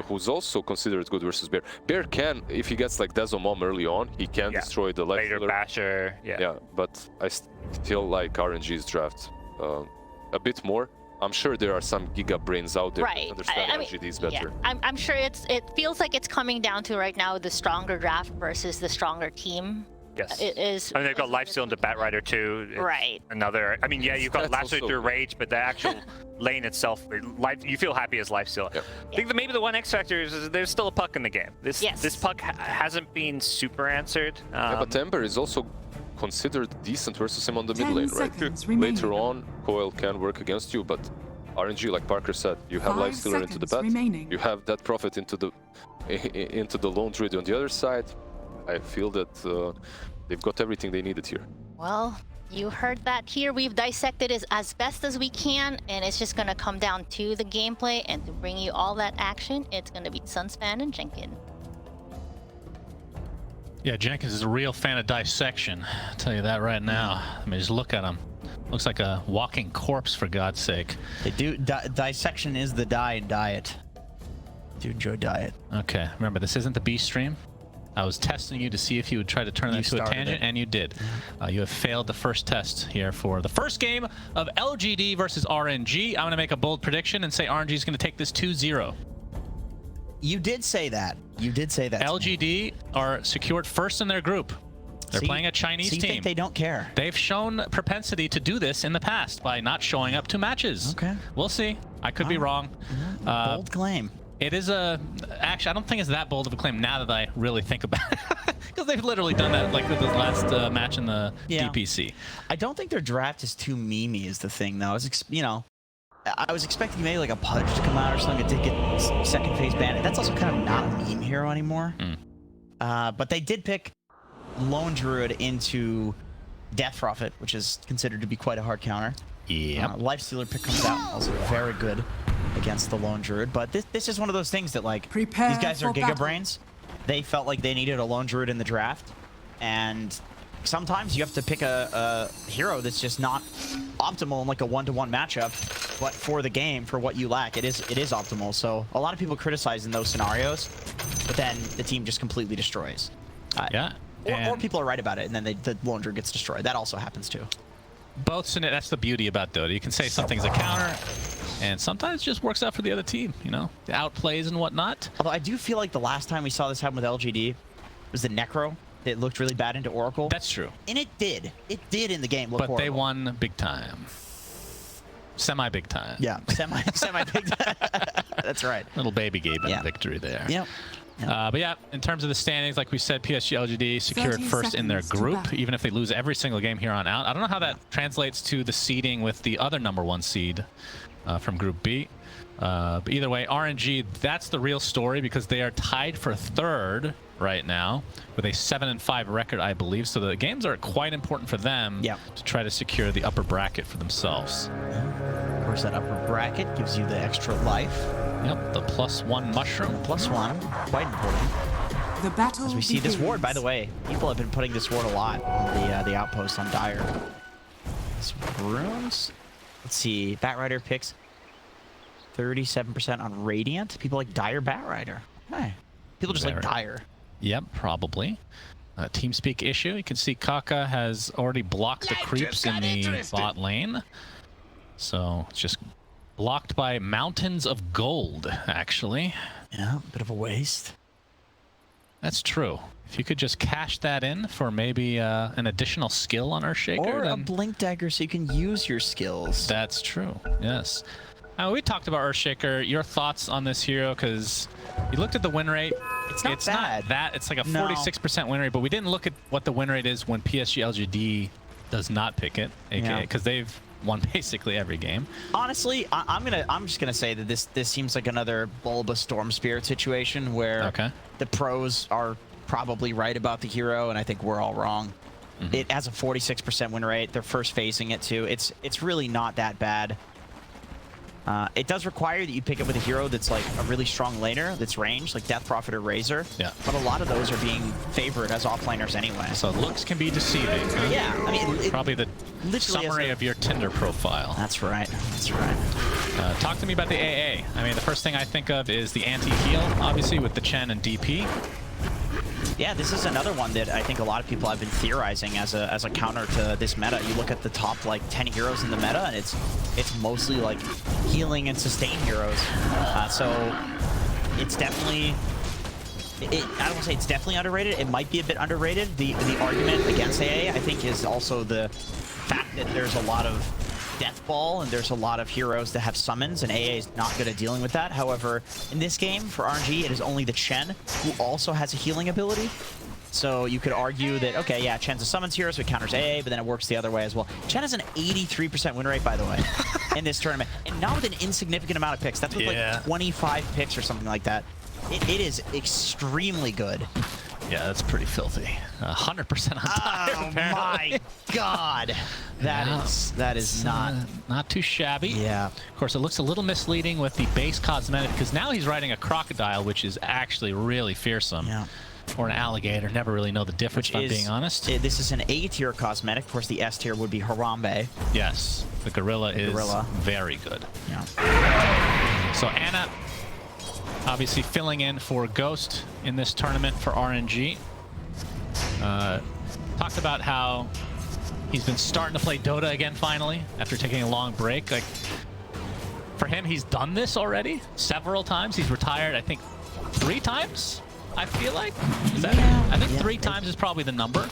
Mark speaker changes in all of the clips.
Speaker 1: who's also considered good versus Bear. Bear can, if he gets like Desomom early on, he can destroy the life
Speaker 2: later
Speaker 1: stealer.
Speaker 2: Basher.
Speaker 1: Yeah, but I still like RNG's draft a bit more. I'm sure there are some giga brains out there that understand LGDs better.
Speaker 3: Yeah, I'm sure it feels like it's coming down to right now the stronger draft versus the stronger team.
Speaker 2: Yes.
Speaker 3: It is.
Speaker 2: I mean, they've got Lifesteal into Batrider too. It's
Speaker 3: right.
Speaker 2: Another. I mean, yeah, you've got Lasso through Rage, but the actual lane itself, you feel happy as Lifesteal.
Speaker 1: Yep.
Speaker 2: I think that maybe the one X factor is there's still a puck in the game. This puck hasn't been super answered.
Speaker 1: Yeah, but Ember is also considered decent versus him on the mid lane, right? Later on, Coil can work against you, but RNG, like Parker said, you have Lifestealer into the bat, you have that Prophet into the Lone Druid on the other side. I feel that they've got everything they needed here.
Speaker 3: Well, you heard that here. We've dissected it as best as we can, and it's just going to come down to the gameplay, and to bring you all that action, it's going to be Sunspan and Jenkins.
Speaker 4: Yeah, Jenkins is a real fan of dissection. I'll tell you that right now. I mean, just look at him. Looks like a walking corpse, for God's sake.
Speaker 5: They do. Dissection is the diet. Do enjoy diet.
Speaker 4: Okay, remember, this isn't the B stream. I was testing you to see if you would try to turn that into a tangent, and you did. You have failed the first test here for the first game of LGD versus RNG. I'm going to make a bold prediction and say RNG is going to take this 2-0.
Speaker 5: You did say that. You did say that.
Speaker 4: LGD are secured first in their group. They're playing a Chinese team.
Speaker 5: Think they don't care?
Speaker 4: They've shown propensity to do this in the past by not showing up to matches.
Speaker 5: Okay.
Speaker 4: We'll see. I could be wrong.
Speaker 5: Bold claim.
Speaker 4: It is actually, I don't think it's that bold of a claim now that I really think about it. Because they've literally done that like with the last match in the DPC.
Speaker 5: I don't think their draft is too memey is the thing, though. I was expecting maybe like a Pudge to come out or something. It did get second phase banned. That's also kind of not a meme hero anymore. But they did pick Lone Druid into Death Prophet, which is considered to be quite a hard counter.
Speaker 4: Yeah.
Speaker 5: Lifestealer pick comes out, also very good against the Lone Druid. But this is one of those things that, like, these guys are Giga Brains. They felt like they needed a Lone Druid in the draft, and sometimes you have to pick a hero that's just not optimal in like a one-to-one matchup, but for the game, for what you lack, it is optimal. So a lot of people criticize in those scenarios, but then the team just completely destroys. Or people are right about it, and then the Lone Druid gets destroyed. That also happens too.
Speaker 4: That's the beauty about Dota. You can say something's a counter, and sometimes it just works out for the other team, you know? The outplays and whatnot.
Speaker 5: Although I do feel like the last time we saw this happen with LGD was the Necro. It looked really bad into Oracle.
Speaker 4: That's true.
Speaker 5: And it did. It did in the game look horrible.
Speaker 4: But they won big time. Semi-big time.
Speaker 5: Yeah, semi-big time. That's right.
Speaker 4: Little baby Gaben victory there.
Speaker 5: Yep.
Speaker 4: But yeah, in terms of the standings, like we said, Psg.Lgd secured first in their group, even if they lose every single game here on out. I don't know how that translates to the seeding with the other #1 seed from Group B. But either way, RNG, that's the real story because they are tied for third right now with a 7-5 record, I believe. So the games are quite important for them to try to secure the upper bracket for themselves.
Speaker 5: Of course, that upper bracket gives you the extra life.
Speaker 4: Yep, the +1 mushroom.
Speaker 5: +1, quite important.
Speaker 6: The battle
Speaker 5: As we see this ward, by the way, people have been putting this ward a lot on the outpost on Dire. Runes. Let's see, Batrider picks 37% on Radiant. People like Dire Batrider. Hey, people just like Dire.
Speaker 4: Yep, probably. TeamSpeak issue. You can see Kaka has already blocked the creeps in the bot lane. So it's just blocked by mountains of gold, actually.
Speaker 5: Yeah, a bit of a waste.
Speaker 4: That's true. If you could just cash that in for maybe an additional skill on Earthshaker.
Speaker 5: Or a Blink Dagger so you can use your skills.
Speaker 4: That's true, yes. We talked about Earthshaker. Your thoughts on this hero, because you looked at the win rate.
Speaker 5: It's not bad.
Speaker 4: Not that. It's like a 46% win rate, but we didn't look at what the win rate is when Psg.Lgd does not pick it, aka because they've won basically every game.
Speaker 5: Honestly, I'm just gonna say that this seems like another Bulba Storm Spirit situation where the pros are probably right about the hero, and I think we're all wrong. It has a 46% win rate. They're first facing it too. It's really not that bad. It does require that you pick it with a hero that's like a really strong laner, that's ranged, like Death Prophet or Razor.
Speaker 4: Yeah.
Speaker 5: But a lot of those are being favored as offlaners anyway.
Speaker 4: So looks can be deceiving. Huh?
Speaker 5: Yeah, I mean,
Speaker 4: probably the summary of your Tinder profile.
Speaker 5: That's right. That's right.
Speaker 4: Talk to me about the AA. I mean, the first thing I think of is the anti-heal, obviously, with the Chen and DP.
Speaker 5: Yeah, this is another one that I think a lot of people have been theorizing as a counter to this meta. You look at the top like 10 heroes in the meta, and it's mostly like healing and sustain heroes. So it's definitely, I don't want to say it's definitely underrated. It might be a bit underrated. The argument against AA, I think, is also the fact that there's a lot of Death Ball, and there's a lot of heroes that have summons, and AA is not good at dealing with that. However, in this game, for RNG, it is only the Chen who also has a healing ability. So you could argue that, okay, yeah, Chen's a summons hero, so it counters AA, but then it works the other way as well. Chen has an 83% win rate, by the way, in this tournament. And not with an insignificant amount of picks. That's with like 25 picks or something like that. It is extremely good.
Speaker 4: Yeah, that's pretty filthy. 100% on tire.
Speaker 5: Oh my god, that is
Speaker 4: not too shabby.
Speaker 5: Yeah.
Speaker 4: Of course, it looks a little misleading with the base cosmetic because now he's riding a crocodile, which is actually really fearsome.
Speaker 5: Yeah.
Speaker 4: Or an alligator. Never really know the difference. If I'm being honest.
Speaker 5: This is an A tier cosmetic. Of course, the S tier would be Harambe.
Speaker 4: Yes, the gorilla is very good.
Speaker 5: Yeah.
Speaker 4: So Ana, obviously filling in for Ghost in this tournament for RNG. Talked about how he's been starting to play Dota again finally after taking a long break. Like for him, he's done this already several times. He's retired, I think, 3 times. I feel like. I think 3 times is probably the number.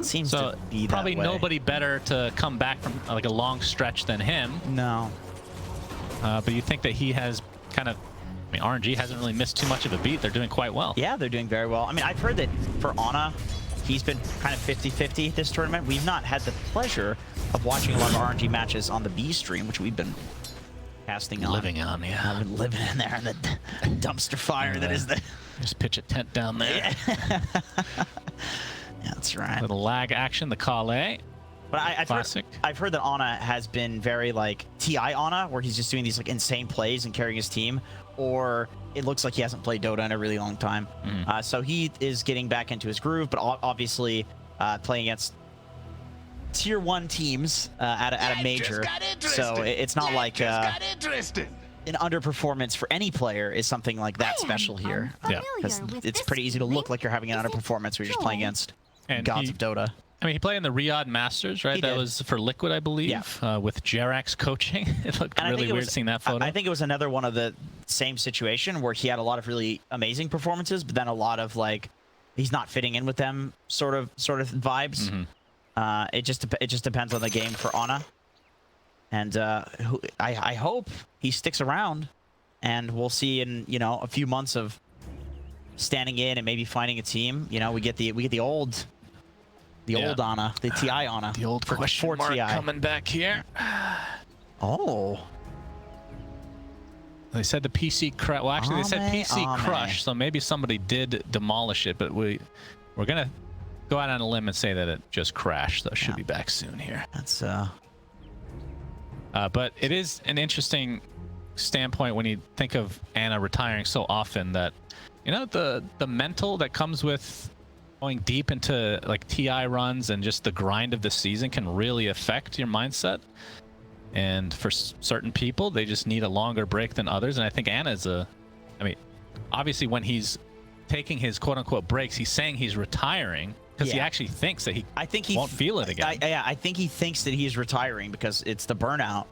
Speaker 5: Seems to be that
Speaker 4: probably
Speaker 5: way.
Speaker 4: Nobody better to come back from like a long stretch than him.
Speaker 5: No.
Speaker 4: But you think that he has kind of. I mean, RNG hasn't really missed too much of a beat. They're doing quite well.
Speaker 5: Yeah, they're doing very well. I mean, I've heard that for Ana, he's been kind of 50-50 this tournament. We've not had the pleasure of watching a lot of RNG matches on the B stream, which we've been casting on.
Speaker 4: Living on, yeah.
Speaker 5: I've been living in there in the dumpster fire that is the...
Speaker 4: Just pitch a tent down there.
Speaker 5: Yeah. That's right.
Speaker 4: Little lag action, the Kale.
Speaker 5: But I've heard that Ana has been very like TI Ana, where he's just doing these like insane plays and carrying his team, or it looks like he hasn't played Dota in a really long time. So he is getting back into his groove, but obviously playing against tier 1 teams at a major. So it's not like an underperformance for any player is something like that special here.
Speaker 4: Yeah,
Speaker 5: because it's pretty easy to look like you're having an underperformance when you're just playing against gods of Dota.
Speaker 4: I mean, he played in the Riyadh Masters, right? That was for Liquid, I believe, with Jerax coaching. It looked really weird seeing that photo.
Speaker 5: I think it was another one of the same situation where he had a lot of really amazing performances, but then a lot of like he's not fitting in with them sort of vibes. It just depends on the game for Ana. And I hope he sticks around, and we'll see in a few months of standing in and maybe finding a team. We get the old Ana, the TI Ana,
Speaker 4: the old question mark coming back here.
Speaker 5: Oh.
Speaker 4: They said the PC crash. Well, actually, they said PC crush, so maybe somebody did demolish it, but we're gonna go out on a limb and say that it just crashed. So it should be back soon here.
Speaker 5: That's
Speaker 4: but it is an interesting standpoint when you think of Ana retiring so often that, the mental that comes with going deep into like TI runs and just the grind of the season can really affect your mindset. And for certain people, they just need a longer break than others. And I think Ana is obviously when he's taking his quote unquote breaks, he's saying he's retiring because he actually thinks that he won't feel it again.
Speaker 5: I think he thinks that he's retiring because it's the burnout,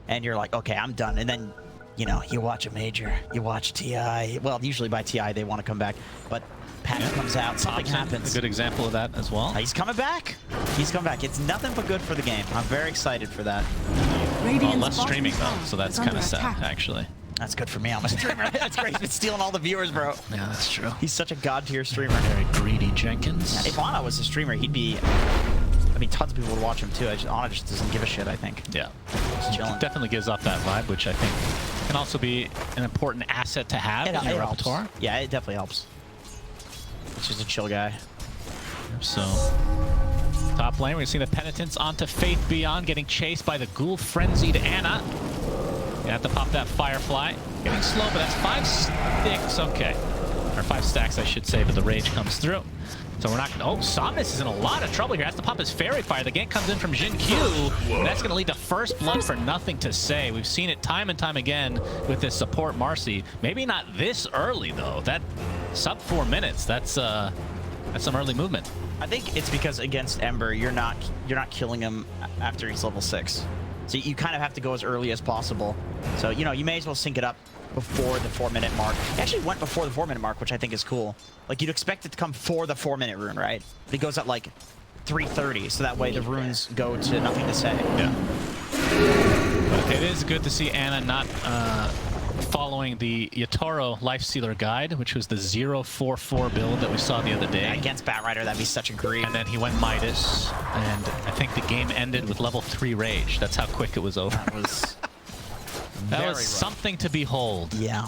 Speaker 5: and you're like, okay, I'm done. And then, you watch a major, you watch TI. Well, usually by TI they want to come back, but patch comes out, something happens.
Speaker 4: A good example of that as well.
Speaker 5: He's coming back. He's coming back. It's nothing but good for the game. I'm very excited for that.
Speaker 4: Well, less streaming though, so that's kind of sad, actually.
Speaker 5: That's good for me. I'm a streamer. That's great. He's been stealing all the viewers, bro.
Speaker 4: Yeah, that's true.
Speaker 5: He's such a god-tier streamer.
Speaker 4: Very greedy Jenkins.
Speaker 5: Yeah, if Ana was a streamer, he'd be... tons of people would watch him, too. Ana just doesn't give a shit, I think.
Speaker 4: Yeah.
Speaker 5: Just chilling.
Speaker 4: Definitely gives off that vibe, which I think can also be an important asset to have in your repertoire.
Speaker 5: Yeah, it definitely helps. It's just a chill guy.
Speaker 4: So, top lane, we're seeing the Penitents onto Faith Beyond, getting chased by the Ghoul Frenzied Ana. You have to pop that Firefly. Getting slow, but that's 5 sticks. Okay. Or 5 stacks, I should say, but the rage comes through. So we're not gonna... Oh, Somnus is in a lot of trouble here. Has to pop his Fairy Fire. The gank comes in from Jin Q. That's going to lead to first blood for Nothing to Say. We've seen it time and time again with this support Marcy. Maybe not this early, though. That sub 4 minutes. That's some early movement.
Speaker 5: I think it's because against Ember, you're not killing him after he's level 6. So you kind of have to go as early as possible. So, you know, you may as well sync it up before the 4-minute mark. It actually went before the 4-minute mark, which I think is cool. Like, you'd expect it to come for the 4-minute rune, right? But it goes at, like, 3:30, so that way the runes go to Nothing to Say.
Speaker 4: Yeah. But it is good to see Ana not following the Yatoro Lifestealer guide, which was the 044 build that we saw the other day.
Speaker 5: Yeah, against Batrider, that'd be such a grief.
Speaker 4: And then he went Midas, and I think the game ended with level 3 Rage. That's how quick it was over.
Speaker 5: That was...
Speaker 4: That was something to behold.
Speaker 5: Yeah.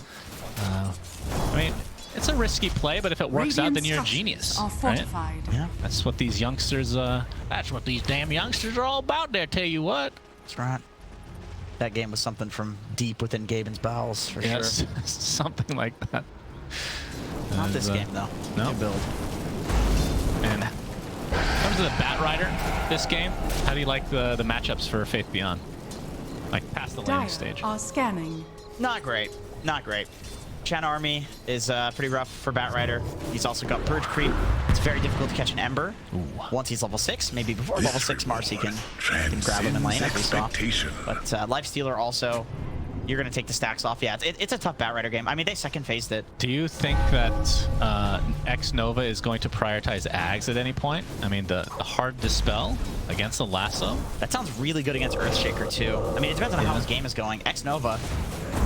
Speaker 4: I mean, it's a risky play, but if it works out, then you're a genius, right?
Speaker 5: Yeah.
Speaker 4: That's what these youngsters, that's what these damn youngsters are all about there, tell you what.
Speaker 5: That's right. That game was something from deep within Gaben's bowels, for sure.
Speaker 4: Something like that.
Speaker 5: Not this game, though.
Speaker 4: No.
Speaker 5: New build.
Speaker 4: And in terms of the Batrider, this game, how do you like the matchups for Faith Beyond? Like, past the landing stage.
Speaker 6: Are scanning.
Speaker 5: Not great. Not great. Chen Army is pretty rough for Batrider. He's also got Purge Creep. It's very difficult to catch an Ember.
Speaker 4: Ooh.
Speaker 5: Once he's level 6, maybe before level 6, Marcy can grab him in lane, as we saw. But Lifestealer also, you're going to take the stacks off. Yeah, it's a tough Batrider game. I mean, they second phased it.
Speaker 4: Do you think that X Nova is going to prioritize Ags at any point? I mean, the hard dispel against the lasso?
Speaker 5: That sounds really good against Earthshaker, too. I mean, it depends on how his game is going. X Nova,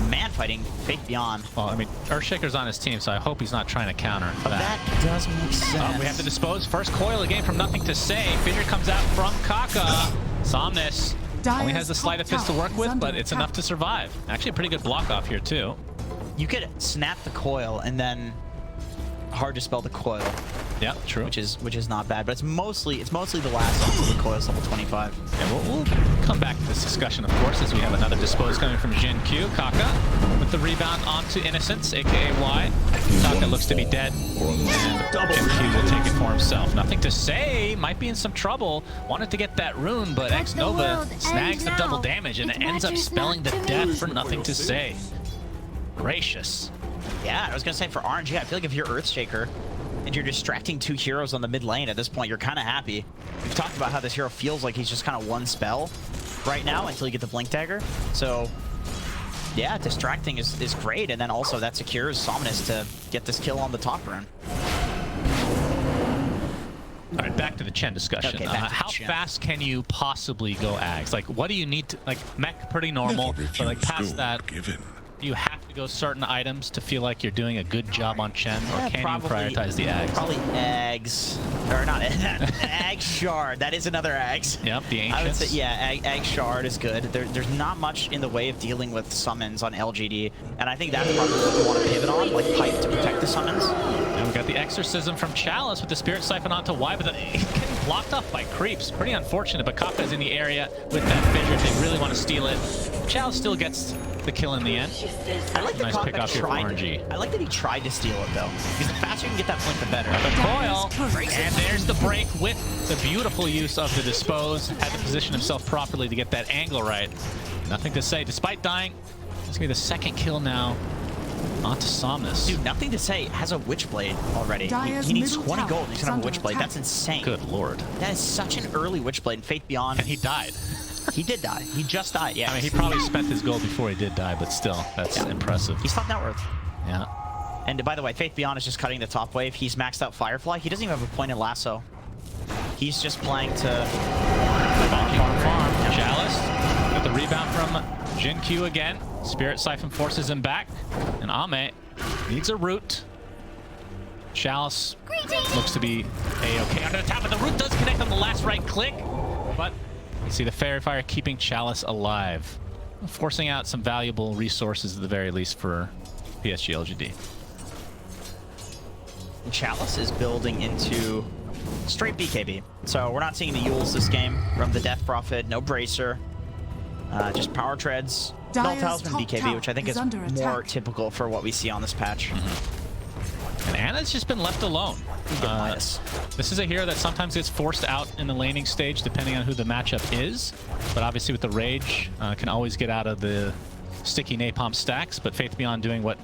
Speaker 5: man fighting Faith Beyond.
Speaker 4: Well, I mean, Earthshaker's on his team, so I hope he's not trying to counter that.
Speaker 5: That does make sense.
Speaker 4: We have to dispose. First coil again from Nothing to Say. Fissure comes out from Kaka. Somnus only has the Sleight of Fist to work with, but it's enough to survive. Actually, a pretty good block off here, too.
Speaker 5: You could snap the coil and then hard dispel the coil.
Speaker 4: Yeah, true.
Speaker 5: Which is not bad, but it's mostly the last until the coil's level 25.
Speaker 4: Yeah, we'll come back to this discussion, of course, as we have another dispose coming from Jin Q. Kaka with the rebound onto Innocence, aka Y. Kaka looks to be dead, and Jin Q will take it for himself. Nothing to Say, might be in some trouble. Wanted to get that rune, but X Nova snags the double damage, and it ends up spelling the death for Nothing to Say. Gracious.
Speaker 5: Yeah, I was gonna say for RNG, I feel like if you're Earthshaker and you're distracting 2 heroes on the mid lane, at this point you're kind of happy. We've talked about how this hero feels like he's just kind of one spell right now until you get the Blink Dagger. So yeah, distracting is great, and then also that secures Somnus to get this kill on the top rune.
Speaker 4: All right, back to the Chen discussion.
Speaker 5: Okay,
Speaker 4: how fast can you possibly go Ags? Like, what do you need to, like, mech pretty normal, but like past that, do you have to go certain items to feel like you're doing a good job on Chen, or can you prioritize the Ags?
Speaker 5: Probably Ags, or not Ag Shard. That is another Ags.
Speaker 4: Yep, the Ancients.
Speaker 5: I would say, yeah, Ag Shard is good. There's not much in the way of dealing with summons on LGD, and I think that's probably what you want to pivot on, like Pipe to protect the summons.
Speaker 4: And we got the Exorcism from Chalice with the Spirit Siphon onto Y, but he's getting blocked off by creeps. Pretty unfortunate, but Kafka's in the area with that Fissure if they really want to steal it. Chalice still gets the kill in the end.
Speaker 5: I like
Speaker 4: nice pick off here for RNG.
Speaker 5: I like that he tried to steal it, though, because the faster you can get that Blink, the better.
Speaker 4: The coil, and there's the break with the beautiful use of the dispose. Had to position himself properly to get that angle right. Nothing to Say, despite dying. It's gonna be the second kill now. Onto Somnus.
Speaker 5: Dude, Nothing to Say has a Witchblade already. He needs 20 gold and he's gonna have a Witchblade. That's insane.
Speaker 4: Good lord.
Speaker 5: That is such an early Witchblade in Faith Beyond.
Speaker 4: And he died.
Speaker 5: He did die. He just died, yeah.
Speaker 4: I mean, he probably spent his gold before he did die, but still, that's impressive.
Speaker 5: He's top net worth.
Speaker 4: Yeah.
Speaker 5: And by the way, Faith Beyond is just cutting the top wave. He's maxed out Firefly. He doesn't even have a point in Lasso. He's just playing to
Speaker 4: farm. Chalice got the rebound from Jin Q again. Spirit Siphon forces him back, and Ame needs a root. Chalice looks to be a-okay under the top, but the root does connect on the last right click. But you see the Fairy Fire keeping Chalice alive, forcing out some valuable resources at the very least for Psg.Lgd.
Speaker 5: Chalice is building into straight BKB. So we're not seeing the Yules this game from the Death Prophet, no Bracer. Just power treads Meltow's been BKB, which I think is more typical for what we see on this patch.
Speaker 4: And Ana's just been left alone. This is a hero that sometimes gets forced out in the laning stage depending on who the matchup is. But obviously with the Rage, can always get out of the sticky napalm stacks. But Faith Beyond doing what...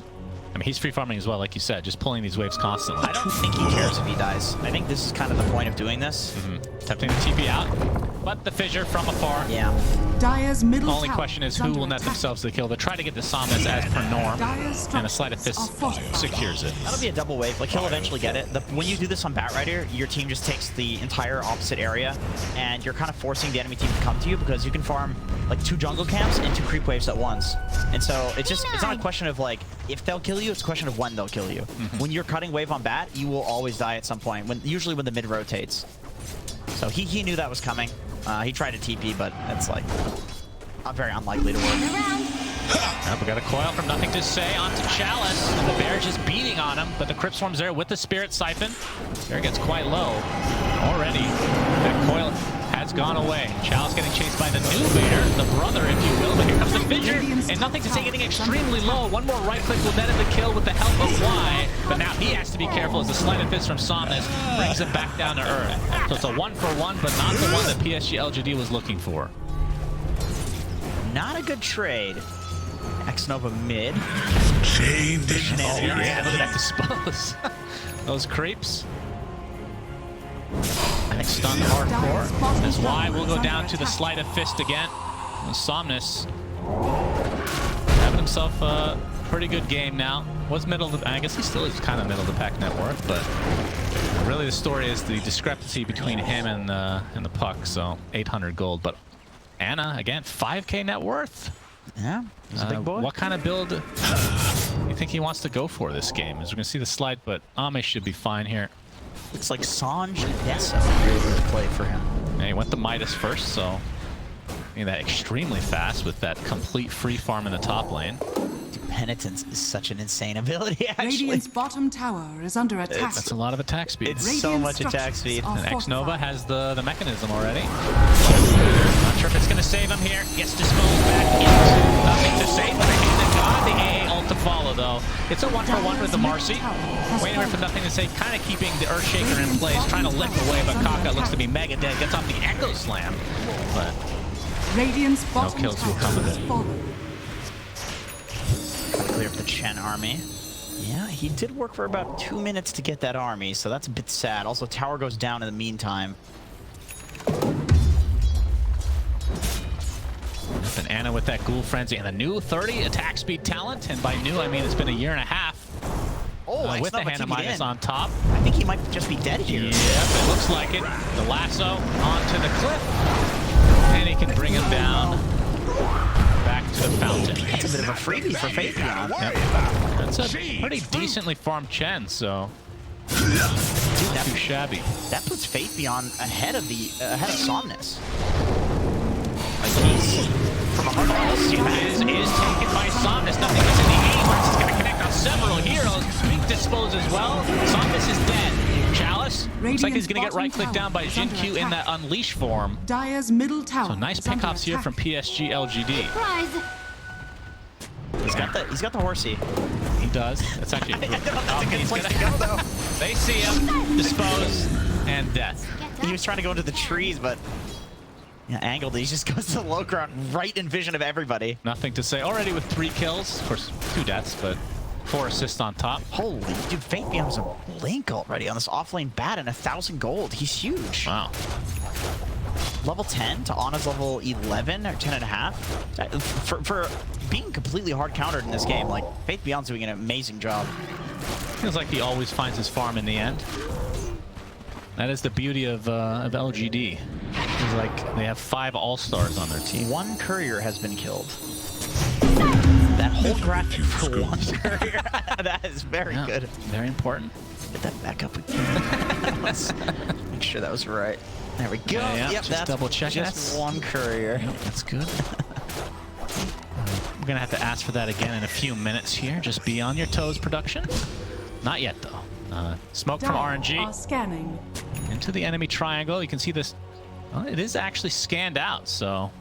Speaker 4: I mean, he's free farming as well, like you said, just pulling these waves constantly.
Speaker 5: I don't think he cares if he dies. I think this is kind of the point of doing this.
Speaker 4: Attempting to TP out, but the fissure from afar.
Speaker 5: Yeah.
Speaker 6: Dire's middle
Speaker 4: Only question is who will net themselves the kill. They try to get the Somnus as per norm, and a Sleight of Fist secures it.
Speaker 5: That'll be a double wave. Like, he'll eventually get it. When you do this on Batrider, your team just takes the entire opposite area, and you're kind of forcing the enemy team to come to you because you can farm like 2 jungle camps and 2 creep waves at once. And so it's not a question of like if they'll kill you, it's a question of when they'll kill you. When you're cutting wave on Bat, you will always die at some point. Usually when the mid rotates. So he knew that was coming. He tried to TP, but it's like very unlikely to work.
Speaker 4: We got a coil from Nothing to Say onto Chalice. And the Bear just beating on him, but the Crypt Swarm's there with the Spirit Siphon. Bear gets quite low already. That coil has gone away. Chalice getting chased by the new Vader, the brother, if you will. But here comes the Fissure, and Nothing to Say getting extremely low. One more right click will net him the kill with the help of Y. But now he has to be careful as the Sleight of Fist from Somnus brings him back down to earth. So it's a 1-for-1, but not the one that Psg.Lgd was looking for.
Speaker 5: Not a good trade. X-Nova mid.
Speaker 4: Yeah, look at that dispose. Those creeps. I think stunned hardcore. As Y will go down to the Sleight of Fist again. And Somnus having himself a pretty good game now. Was middle of the, I guess he still is kind of middle of the pack net worth, but really the story is the discrepancy between him and the puck. So 800 gold, but Ana again 5k net worth.
Speaker 5: Yeah, he's a big boy.
Speaker 4: What kind of build do you think he wants to go for this game? As we're gonna see the slide, but Ame should be fine here.
Speaker 5: Looks like Sanj and Dessa are really good play for him.
Speaker 4: And he went the Midas first, so that extremely fast with that complete free farm in the top lane.
Speaker 5: Penitence is such an insane ability, actually.
Speaker 6: Radiant's bottom tower is under attack.
Speaker 4: That's a lot of attack speed.
Speaker 5: It's so much attack speed.
Speaker 4: And X-Nova has the mechanism already. Not sure if it's going to save him here. Gets disposed back into Nothing to Say, but the AA ult to follow, though. It's a 1-for-1 with the Marcy. Waiting for Nothing to Say, kind of keeping the Earthshaker in place, trying to lift away, but Kaka looks to be mega dead. Gets off the Echo Slam, but
Speaker 6: Radiant's
Speaker 4: no kills will come of it.
Speaker 5: Clear up the Chen army. Yeah, he did work for about 2 minutes to get that army, so that's a bit sad. Also, tower goes down in the meantime.
Speaker 4: And Ana with that Ghoul Frenzy and a new 30 attack speed talent. And by new, I mean it's been a year and a half.
Speaker 5: Oh,
Speaker 4: with the Hannah Midas on top.
Speaker 5: I think he might just be dead here.
Speaker 4: Yep, it looks like it. The lasso onto the cliff. And he can bring him down back to the fountain.
Speaker 5: That's a bit of a freebie for Faith Beyond.
Speaker 4: Yep. That's a pretty decently farmed Chen, so not too shabby.
Speaker 5: That puts Faith Beyond ahead of Somnus. Like he's from 100
Speaker 4: is taken by Somnus. Nothing is in the aim. This is going to connect on several heroes. Being disposed as well. Somnus is dead. Chalice looks like he's going to get right-clicked down by Jin-Q in that Unleash form.
Speaker 6: Dire's middle tower.
Speaker 4: So nice pickoffs here from Psg.Lgd.
Speaker 5: He's got the horsey.
Speaker 4: He does. That's actually
Speaker 5: I don't know if that's a good place to go, though.
Speaker 4: They see him, dispose, and death.
Speaker 5: He was trying to go into the trees, but yeah, angled. He just goes to the low ground, right in vision of everybody.
Speaker 4: Nothing to say. Already with 3 kills. Of course, 2 deaths, but 4 assists on top.
Speaker 5: Holy dude, Faith Beyond's a blink already on this offlane bat and 1,000 gold. He's huge.
Speaker 4: Wow.
Speaker 5: Level 10 to Ana's level 11 or 10.5. For being completely hard countered in this game, like Faith Beyond's doing an amazing job.
Speaker 4: Feels like he always finds his farm in the end. That is the beauty of LGD. It's like they have 5 all-stars on their team.
Speaker 5: 1 courier has been killed. That whole graphic for 1 courier. That is very good.
Speaker 4: Very important.
Speaker 5: Get that back up again. Let's make sure that was right. There we go.
Speaker 4: Yep,
Speaker 5: just
Speaker 4: that's double check.
Speaker 5: Just 1 courier.
Speaker 4: Yep, that's good. We're gonna have to ask for that again in a few minutes here. Just be on your toes, production. Not yet though. Smoke from RNG.
Speaker 6: Scanning.
Speaker 4: Into the enemy triangle. You can see this. Well, it is actually scanned out, so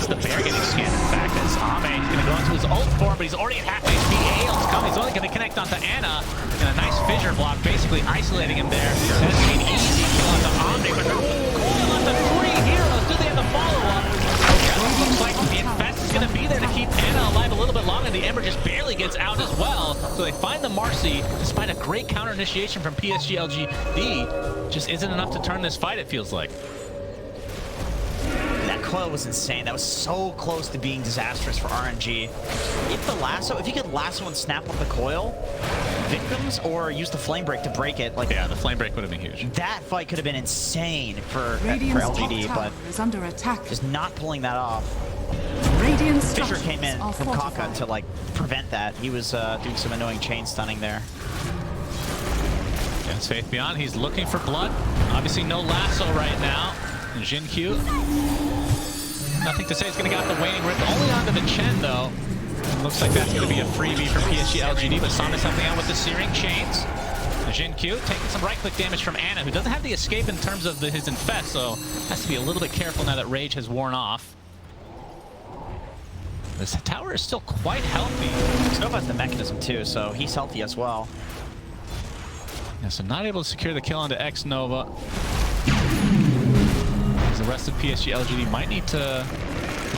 Speaker 4: It's the bear getting scanned, in fact, as Ame is going to go into his ult form, but he's already at half HP. Ael's coming. He's only going to connect onto Ana, and a nice fissure block, basically isolating him there. That's an easy kill onto Ame, but coil onto 3 heroes. Do they have the follow-up? Looks like the Infest is going to be there to keep Ana alive a little bit longer. The Ember just barely gets out as well. So they find the Marcy, despite a great counter initiation from Psg.Lgd. Just isn't enough to turn this fight, it feels like.
Speaker 5: That coil was insane. That was so close to being disastrous for RNG. If you could lasso and snap up the coil, victims, or use the flame break to break it, like
Speaker 4: yeah, the flame break would have been huge.
Speaker 5: That fight could have been insane for
Speaker 6: LGD,
Speaker 5: but
Speaker 6: is under attack.
Speaker 5: just not pulling that off.
Speaker 6: Radiant's
Speaker 5: Fisher came in
Speaker 6: are
Speaker 5: from
Speaker 6: fortified.
Speaker 5: Kaka to like prevent that. He was doing some annoying chain stunning there.
Speaker 4: Against Faith Beyond, he's looking for blood. Obviously no lasso right now. And Jin-Q, nothing to say, he's going to get out the waning rip. Only onto the Chen though. Looks like that's going to be a freebie for Psg.Lgd, but Sana's helping out with the Searing Chains. Jin-Q taking some right-click damage from Ana, who doesn't have the escape in terms of his Infest, so has to be a little bit careful now that Rage has worn off. This tower is still quite healthy.
Speaker 5: Nova has the mechanism too, so he's healthy as well.
Speaker 4: Yeah, so not able to secure the kill onto X-Nova. As the rest of Psg.Lgd might need to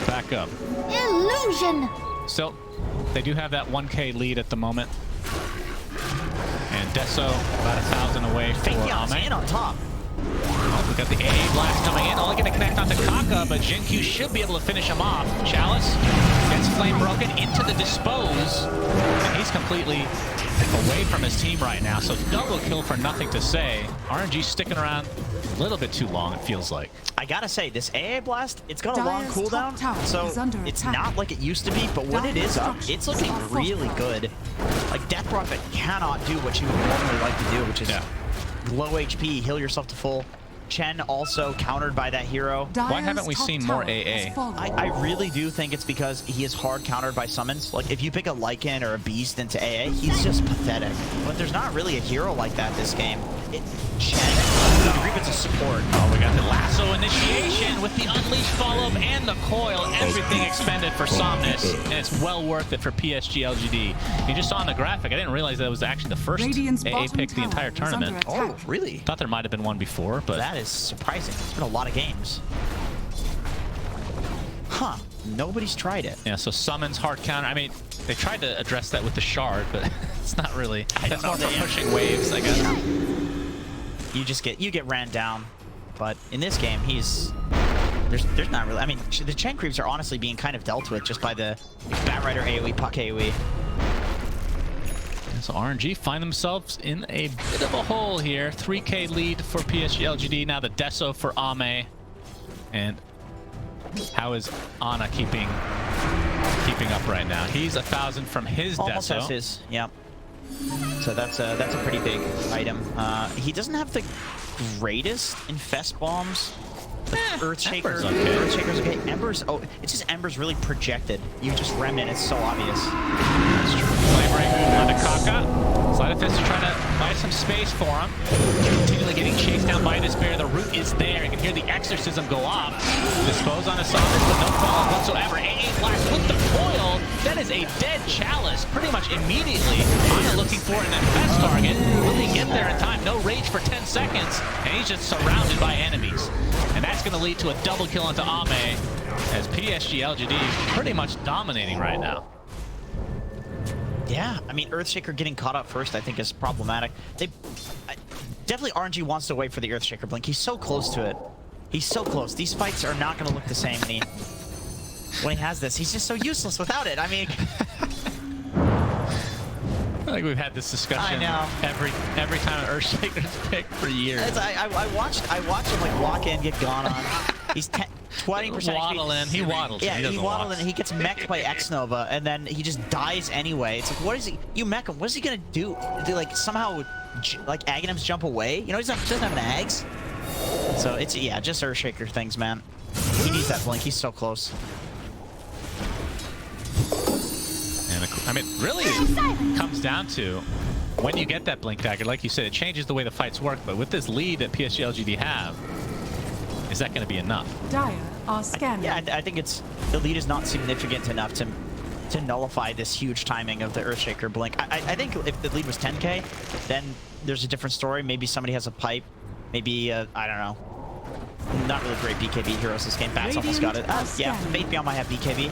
Speaker 4: back up.
Speaker 3: Illusion!
Speaker 4: Still, they do have that 1k lead at the moment. And Deso about 1,000 away for Ame.
Speaker 5: In on top.
Speaker 4: Oh, we got the AA blast coming in. Only going to connect onto Kaka, but Jin-Q should be able to finish him off. Chalice gets flame broken into the dispose. And he's completely away from his team right now. So double kill for nothing to say. RNG sticking around a little bit too long, it feels like.
Speaker 5: I gotta say, this AA blast, it's got a long
Speaker 6: Dire's
Speaker 5: cooldown,
Speaker 6: top tower
Speaker 5: so
Speaker 6: is under
Speaker 5: it's
Speaker 6: attack.
Speaker 5: not like it used to be, but when it is up, it's looking
Speaker 6: are
Speaker 5: really
Speaker 6: fortified.
Speaker 5: good. Like, Death Prophet cannot do what you would normally like to do, which is low HP, heal yourself to full. Chen also countered by that hero.
Speaker 4: Why haven't we seen more AA?
Speaker 5: I really do think it's because he is hard countered by summons. Like, if you pick a Lycan or a Beast into AA, he's just pathetic. But there's not really a hero like that this game. Chen, it's a support.
Speaker 4: Oh, we got the lasso initiation with the unleashed follow-up and the coil. Everything expended for Somnus, and it's well worth it for Psg.Lgd. You just saw on the graphic, I didn't realize that was actually the first AA pick the entire tournament.
Speaker 5: Oh, really?
Speaker 4: Thought there might have been one before, but
Speaker 5: that is surprising. It's been a lot of games. Huh. Nobody's tried it.
Speaker 4: yeah, so summons, hard counter. I mean, they tried to address that with the shard, but it's not really. That's more for pushing waves, I guess.
Speaker 5: You get ran down, but in this game there's not really. I mean, the Chen creeps are honestly being kind of dealt with just by the Batrider AoE, Puck AoE.
Speaker 4: And so RNG find themselves in a bit of a hole here. 3k lead for Psg.Lgd. Now the Deso for Ame, and how is Ana keeping up right now? He's 1,000 from his
Speaker 5: Almost
Speaker 4: Deso.
Speaker 5: has his, yeah. So that's a pretty big item. He doesn't have the greatest infest bombs. The Earthshaker, Earthshaker's okay. Ember's, oh, it's just Ember's really projected. You just Remnant, it's so obvious.
Speaker 4: That's true. Flame Ring onto Kaka. Sleight of Fist is trying to buy some space for him. Continually getting chased down by Despair. The root is there. You can hear the exorcism go off. Dispose on Assaulters, but no follow whatsoever. AA blast with the coil. That is a dead Chalice pretty much immediately. Ana looking for an infest target. Will he get there in time? No rage for 10 seconds. And he's just surrounded by enemies. And that's going to lead to a double kill into Ame, as Psg.Lgd pretty much dominating right now.
Speaker 5: Yeah, I mean, Earthshaker getting caught up first, I think, is problematic. Definitely RNG wants to wait for the Earthshaker blink. He's so close to it. He's so close. These fights are not going to look the same when he has this. He's just so useless without it. I mean,
Speaker 4: I think we've had this discussion every time an Earthshaker's picked for years.
Speaker 5: I watched him like walk in, get gone on. He's 20%
Speaker 4: waddle in. He waddles.
Speaker 5: Yeah, he waddled in. He gets mech'd by X-Nova, and then he just dies anyway. It's like, what is he? You mech him. What is he gonna do? Like somehow, like Aghanims jump away? You know, he doesn't have an Ags. So it's just Earthshaker things, man. He needs that blink. He's so close.
Speaker 4: And I mean, really, it comes down to when you get that blink dagger. Like you said, it changes the way the fights work. But with this lead that Psg.Lgd have, is that going to be enough?
Speaker 6: Dire are scanning.
Speaker 5: Yeah, I think it's the lead is not significant enough to nullify this huge timing of the Earthshaker blink. I think if the lead was 10k, then there's a different story. Maybe somebody has a pipe. Maybe I don't know. Not really great BKB heroes this game. Bats almost got it. Yeah, Fate Beyond might have BKB.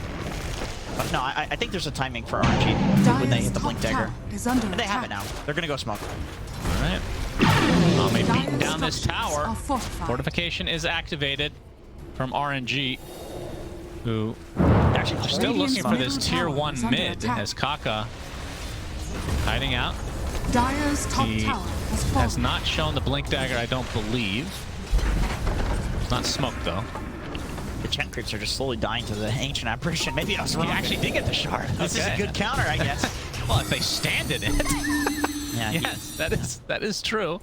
Speaker 5: But no, I think there's a timing for RNG when they hit the blink dagger. And they have it now. They're gonna go smoke.
Speaker 4: All right. Ame beating down this tower. Fortification is activated from RNG, who actually are still looking for this tier 1 mid as Kaka hiding out. He has not shown the blink dagger, I don't believe. It's not smoked though.
Speaker 5: The Chen creeps are just slowly dying to the ancient apparition. Maybe he actually did get the shard. This is a good counter, I guess.
Speaker 4: Well, if they stand in it.
Speaker 5: Yeah,
Speaker 4: yes, that is true.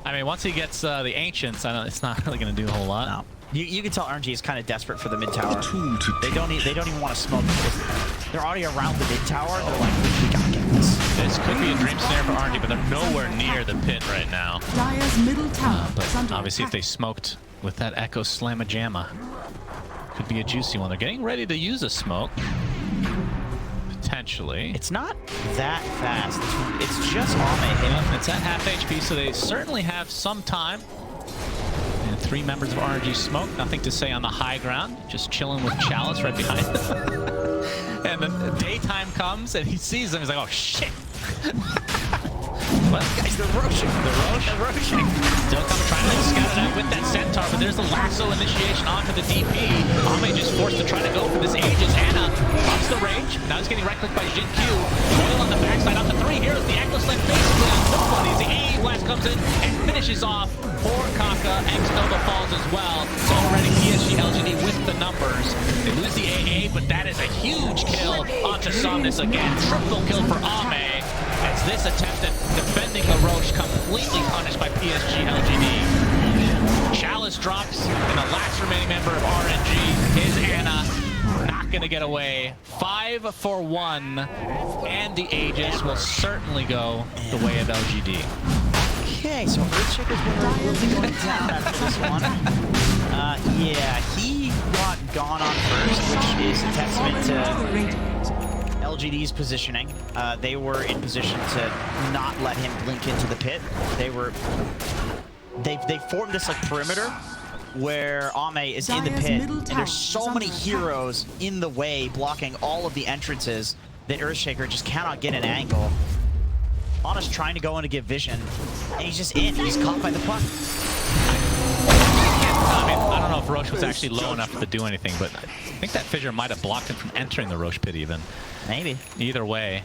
Speaker 4: I mean, once he gets the ancients, I know it's not really going to do a whole lot.
Speaker 5: No. You can tell RNG is kind of desperate for the mid tower. They don't even want to smoke. They're already around the mid tower. They're like, we gotta get this.
Speaker 4: This could be a dream snare for RNG, but they're nowhere near the pit right now.
Speaker 6: Dire's middle tower
Speaker 4: But obviously, if they smoked with that Echo Slamma-Jamma, could be a juicy one. They're getting ready to use a smoke. Potentially.
Speaker 5: It's not that fast. It's just Ame hitting.
Speaker 4: It's at half HP, so they certainly have some time. And 3 members of RNG smoke. Nothing to say on the high ground. Just chilling with Chalice right behind them. And then daytime comes and he sees them. He's like, oh shit. What?
Speaker 5: Guys, they're rushing.
Speaker 4: They're rushing. Still coming, trying to scout it out with that centaur, but there's the lasso initiation onto the DP. Ame just forced to try to go for this Aegis. Anna ups the rage. Now he's getting right-clicked by Jin Q. Royal on the backside, up to 3 heroes. The Echo Slam basically on nobody. The AE blast comes in and finishes off for Kaka. X-Nova falls as well. So already Psg.Lgd with the numbers. They lose the AA, but that is a huge kill onto Somnus again. Triple kill for Ame. As this attempt at defending the Roche completely punished by Psg.Lgd. Chalice drops, and the last remaining member of RNG is Anna. Not going to get away. 5 for 1, and the Aegis will certainly go the way of LGD.
Speaker 5: Okay, so Earthshaker's will be going down after this one. Yeah, he got gone on first, which is a testament to LGD's positioning. They were in position to not let him blink into the pit. They formed this like perimeter where Ame is in the pit, and there's so many heroes in the way blocking all of the entrances that Earthshaker just cannot get an angle. Ana's trying to go in to give vision, and he's just in. He's caught by the puck.
Speaker 4: I mean, I don't know if Roche was actually low enough to do anything, but I think that fissure might have blocked him from entering the Roche pit even.
Speaker 5: Maybe.
Speaker 4: Either way,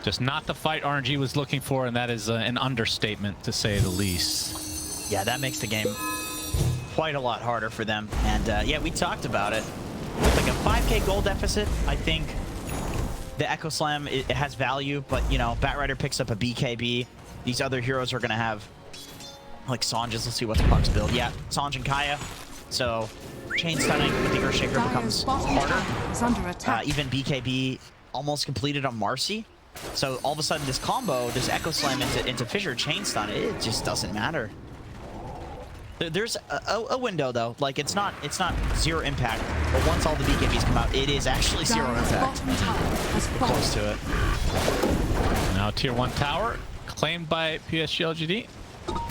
Speaker 4: just not the fight RNG was looking for, and that is an understatement to say the least.
Speaker 5: Yeah, that makes the game quite a lot harder for them. And yeah, we talked about it. With like a 5k goal deficit, I think the Echo Slam, it has value, but you know, Batrider picks up a BKB. These other heroes are going to have like Sanj's. Let's see what's Puck's build. Yeah, Sanj and Kaya. So chain stunning with the Earthshaker becomes harder. Even BKB almost completed on Marcy. So all of a sudden this combo, this Echo Slam into Fissure chain stun, it just doesn't matter. There's a window though, like it's not 0 impact, but once all the BKBs come out, it is actually 0 impact. Close to it.
Speaker 4: Now tier 1 tower claimed by Psg.Lgd.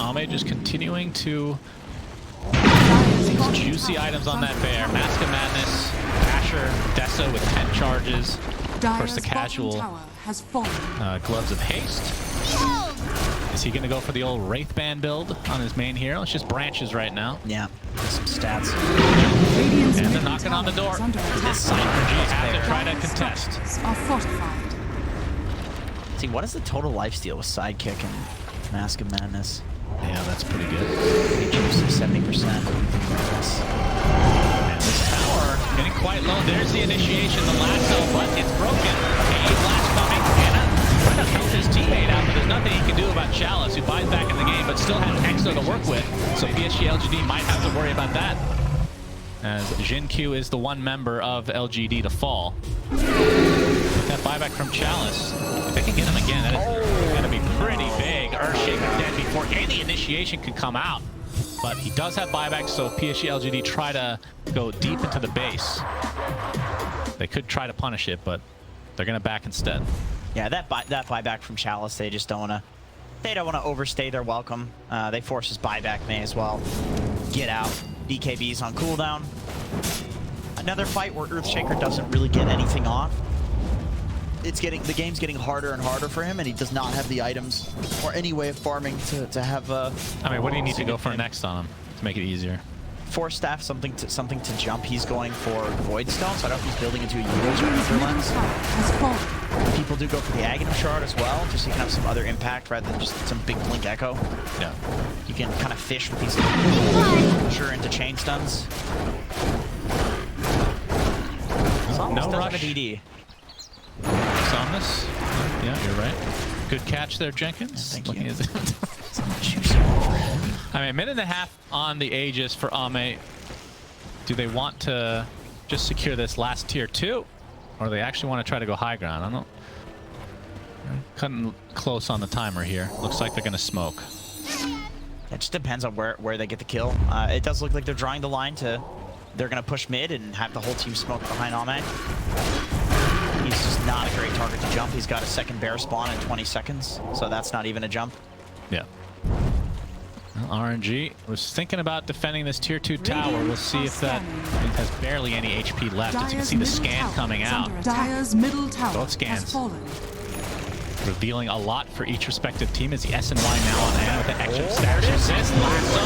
Speaker 4: Ame just continuing to these juicy items on that bear. Mask of Madness, Asher, Dessa with 10 charges. Of course, the casual Gloves of Haste. Is he going to go for the old Wraith Band build on his main hero? It's just branches right now.
Speaker 5: Yeah, some stats.
Speaker 4: And they're knocking on the door. This side has to try to contest.
Speaker 5: See, what is the total lifesteal with Sidekick and Mask of Madness?
Speaker 4: Yeah, that's pretty good.
Speaker 5: Juice of 70%.
Speaker 4: And this tower getting quite low. There's the initiation, the lasso, but it's broken. A blast coming. Anna trying to help his teammate out, but there's nothing he can do about Chalice, who buys back in the game, but still has Exo to work with. So Psg.Lgd might have to worry about that, as Jin Q is the one member of LGD to fall. That buyback from Chalice. If they can get him again, that is going to be pretty big. Earthshaker dead before any initiation could come out. but he does have buyback, so Psg.Lgd try to go deep into the base. They could try to punish it, but they're gonna back instead.
Speaker 5: Yeah, that buyback from Chalice, they just don't wanna. They don't want to overstay their welcome. They force his buyback, may as well get out. BKB's on cooldown. Another fight where Earthshaker doesn't really get anything off. The game's getting harder and harder for him, and he does not have the items or any way of farming to have a.
Speaker 4: I mean, what do you need to go for next on him to make it easier?
Speaker 5: Force staff, something to jump. He's going for Void Stone, so I don't know if he's building into a Eul's or Ether Lens. People do go for the Aghanim Shard as well, just so you can have some other impact rather than just some big Blink Echo.
Speaker 4: Yeah.
Speaker 5: You can kind of fish with these sure into chain stuns.
Speaker 4: No rush.
Speaker 5: DD.
Speaker 4: Somnus. Yeah, you're right. Good catch there, Jenkins.
Speaker 5: Thank you.
Speaker 4: I mean, a minute and a half on the Aegis for Ame. Do they want to just secure this last tier 2? Or do they actually want to try to go high ground? I don't know. Cutting close on the timer here. Looks like they're going to smoke.
Speaker 5: It just depends on where they get the kill. It does look like they're drawing the line to... They're going to push mid and have the whole team smoke behind Ame. He's just not a great target to jump. He's got a second bear spawn in 20 seconds, so that's not even a jump.
Speaker 4: Yeah. Well, RNG was thinking about defending this tier 2 tower. We'll see if that has barely any HP left. As you can see the scan coming out.
Speaker 6: Dire's middle tower
Speaker 4: Both scans.
Speaker 6: has fallen.
Speaker 4: Revealing a lot for each respective team as the SNY now on hand with an extra stash assist. Lasso.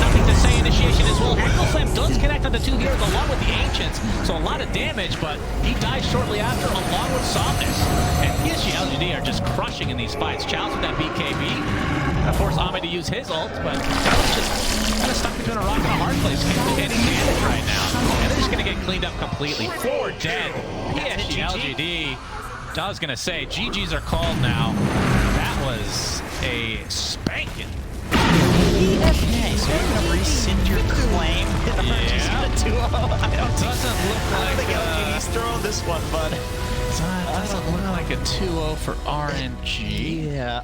Speaker 4: Nothing to say. Initiation as well. Angle Slam does connect on the 2 heroes along with the Ancients. So a lot of damage, but he dies shortly after along with Somnus. And Psg.Lgd are just crushing in these fights. Chalice with that BKB. Of course, Ame to use his ult, but Chalice just kind of stuck between a rock and a hard place. Can't do any damage right now. And they're just going to get cleaned up completely. 4 dead. Psg.Lgd. I was gonna say, GGs are called now. That was a spanking.
Speaker 5: Okay, so you're gonna rescind your claim.
Speaker 4: Yeah.
Speaker 5: Doesn't look
Speaker 4: like
Speaker 5: I don't think LGD's throwing this one, bud.
Speaker 4: Doesn't look like a 2-0 for RNG.
Speaker 5: Yeah,